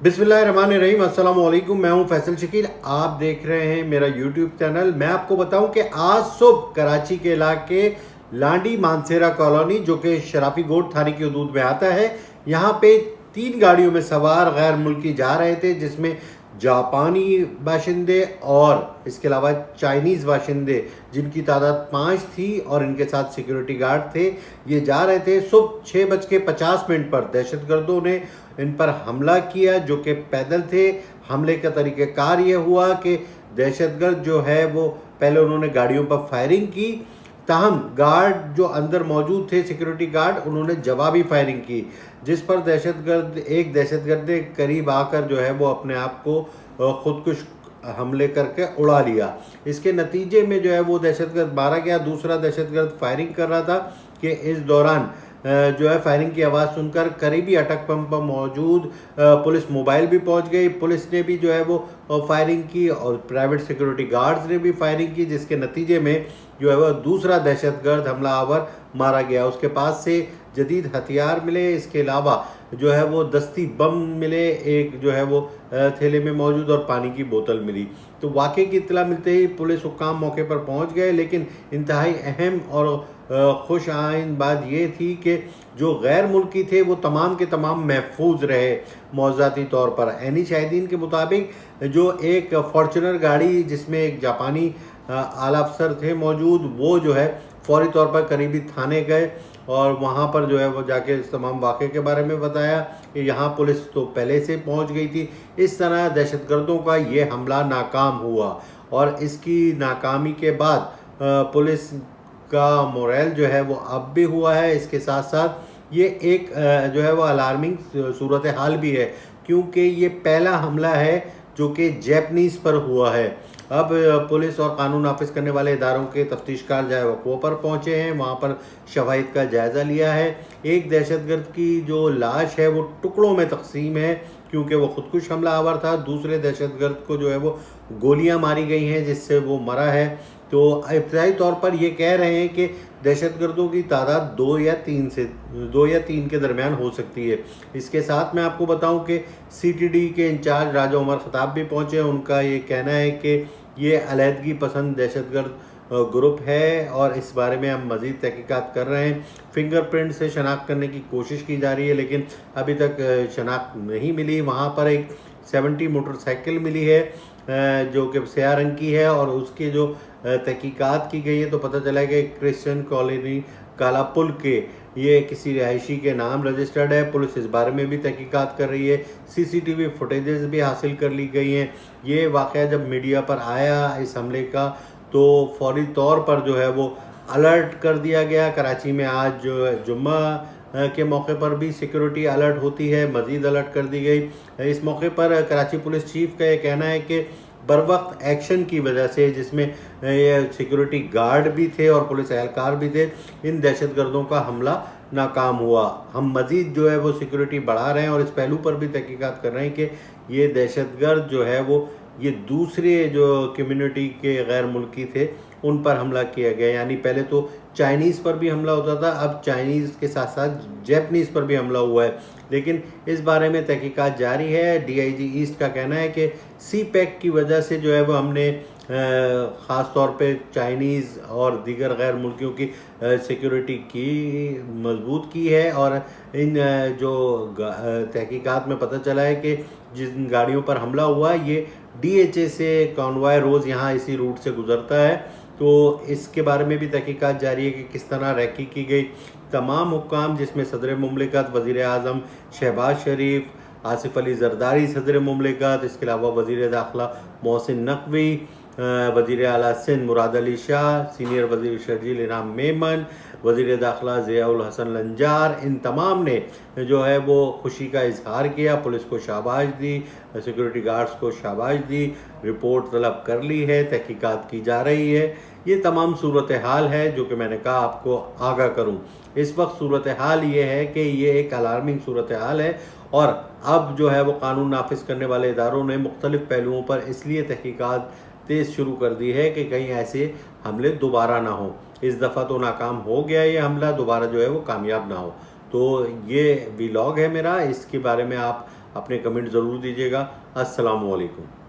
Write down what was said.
बिस्मिल्लाहिर्रहमानिर्रहीम, अस्सलाम वालेकुम। मैं हूं फैसल शकील, आप देख रहे हैं मेरा यूट्यूब चैनल। मैं आपको बताऊं कि आज सुबह कराची के इलाके लांडी मानसेरा कॉलोनी, जो कि शराफी गोट थाने की हदूद में आता है, यहाँ पे 3 गाड़ियों में सवार गैर मुल्की जा रहे थे, जिसमें जापानी बाशिंदे और इसके अलावा चाइनीज़ बाशिंदे, जिनकी तादाद 5 थी और इनके साथ सिक्योरिटी गार्ड थे। ये जा रहे थे। सुबह 6:50 पर दहशतगर्दों ने इन पर हमला किया, जो कि पैदल थे। हमले का तरीक़ाकार ये हुआ कि दहशतगर्द जो है वो पहले उन्होंने गाड़ियों पर फायरिंग की, ताहम गार्ड जो अंदर मौजूद थे, सिक्योरिटी गार्ड, उन्होंने जवाबी फायरिंग की, जिस पर एक दहशतगर्द ने करीब आकर जो है वो अपने आप को खुदकुश हमले करके उड़ा लिया। इसके नतीजे में जो है वो दहशतगर्द मारा गया। दूसरा दहशतगर्द फायरिंग कर रहा था कि इस दौरान जो है फायरिंग की आवाज़ सुनकर करीबी अटक पंप पर मौजूद पुलिस मोबाइल भी पहुंच गई। पुलिस ने भी जो है वो फायरिंग की और प्राइवेट सिक्योरिटी गार्ड्स ने भी फायरिंग की, जिसके नतीजे में जो है वो दूसरा दहशतगर्द हमलावर मारा गया। उसके पास से जदीद हथियार मिले, इसके अलावा जो है वो दस्ती बम मिले, एक जो है वो थैले में मौजूद, और पानी की बोतल मिली। तो वाक़े की इत्तला मिलते ही पुलिस हुक्काम मौके पर पहुंच गए, लेकिन इंतहाई अहम और खुश आइन बात ये थी कि जो गैर मुल्की थे वो तमाम के तमाम महफूज रहे मौज़ाती तौर पर। ऐनी शाहिदीन के मुताबिक जो एक फॉर्चुनर गाड़ी जिसमें एक जापानी आला अफसर थे मौजूद, वो जो है फौरी तौर पर करीबी थाने गए और वहाँ पर जो है वो जाके इस तमाम वाक़े के बारे में बताया कि यहाँ पुलिस तो पहले से पहुँच गई थी। इस तरह दहशतगर्दों का ये हमला नाकाम हुआ, और इसकी नाकामी के बाद पुलिस का मोरल जो है वो अब भी हुआ है। इसके साथ साथ ये एक जो है वो अलार्मिंग सूरत हाल भी है, क्योंकि ये पहला हमला है जो कि जैपनीज़ पर हुआ है। अब पुलिस और कानून नाफिज करने वाले इदारों के तफ्तीशकार जो है वो पर पहुँचे हैं, वहाँ पर शवाहिद का जायज़ा लिया है। एक दहशतगर्द की जो लाश है वो टुकड़ों में तकसीम है, क्योंकि वो खुदकुश हमलावर था। दूसरे दहशतगर्द को जो है वो गोलियां मारी गई हैं, जिससे वो मरा है। तो इब्तदाई तौर पर ये कह रहे हैं कि दहशतगर्दों की तादाद 2 या 3 के दरमियान हो सकती है। इसके साथ मैं आपको बताऊं कि सीटीडी के इंचार्ज राजा उमर खताब भी पहुंचे हैं। उनका ये कहना है कि ये अलहदगी पसंद दहशतगर्द ग्रुप है, और इस बारे में हम मज़ीद तहकीकात कर रहे हैं। फिंगरप्रिंट से शनाख्त करने की कोशिश की जा रही है, लेकिन अभी तक शनाख्त नहीं मिली। वहाँ पर एक 70 मोटरसाइकिल मिली है जो कि स्याह रंग की है, और उसकी जो तहकीकात की गई है तो पता चला है कि क्रिश्चियन कॉलोनी काला पुल के ये किसी रिहायशी के नाम रजिस्टर्ड है। पुलिस इस बारे में भी तहकीकात कर रही है। सीसीटीवी फुटेजेस भी हासिल कर ली गई हैं। ये वाक़या जब मीडिया पर आया इस हमले का, तो फौरी तौर पर जो है वो अलर्ट कर दिया गया। कराची में आज जो है जुम्मा के मौके पर भी सिक्योरिटी अलर्ट होती है, मज़ीद अलर्ट कर दी गई। इस मौके पर कराची पुलिस चीफ का ये कहना है कि बर वक्त एक्शन की वजह से, जिसमें ये सिक्योरिटी गार्ड भी थे और पुलिस एहलकार भी थे, इन दहशतगर्दों का हमला नाकाम हुआ। हम मज़ीद जो है वो सिक्योरिटी बढ़ा रहे हैं और इस पहलू पर भी तहकीकात कर रहे हैं कि ये दहशतगर्द जो है वो ये दूसरे जो कम्युनिटी के गैर मुल्की थे उन पर हमला किया गया। यानी पहले तो चाइनीज़ पर भी हमला होता था, अब चाइनीज़ के साथ साथ जैपनीज़ पर भी हमला हुआ है, लेकिन इस बारे में तहकीकात जारी है। डीआईजी ईस्ट का कहना है कि सी पैक की वजह से जो है वो हमने ख़ास तौर पे चाइनीज़ और दीगर गैर मुल्कियों की सिक्योरिटी की मजबूत की है, और इन जो तहकीकात में पता चला है कि जिन गाड़ियों पर हमला हुआ ये डीएचए से कॉन्वॉय रोज़ यहाँ इसी रूट से गुज़रता है। तो इसके बारे में भी तहकीकात जारी है कि किस तरह रैकी की गई। तमाम हुक्काम, जिसमें सदर मुमलिकत वज़ीर आज़म शहबाज शरीफ, आसिफ अली जरदारी सदर मुमलिकत, इसके अलावा वज़ीर दाखिला मोहसिन नकवी, वज़ीर आला सिंध मुराद अली शाह, सीनियर वज़ीर शर्जील इनाम मेमन, वज़ीर दाखिला ज़ियाउल हसन लंजार, इन तमाम ने जो है वो खुशी का इजहार किया। पुलिस को शाबाश दी, सिक्योरिटी गार्ड्स को शाबाश दी, रिपोर्ट तलब कर ली है, तहकीकात की जा रही है। ये तमाम सूरत हाल है जो कि मैंने कहा आपको आगाह करूं। इस वक्त सूरत हाल ये है कि ये एक अलार्मिंग सूरत हाल है, और अब जो है वो कानून नाफिज करने वाले इदारों ने मुख्तलिफ पहलुओं पर इसलिए तहकीकात तेज़ शुरू कर दी है कि कहीं ऐसे हमले दोबारा ना हो। इस दफ़ा तो नाकाम हो गया ये हमला, दोबारा जो है वो कामयाब ना हो। तो ये व्लॉग है मेरा, इसके बारे में आप اپنے کمنٹ ضرور دیجیے گا۔ السلام علیکم۔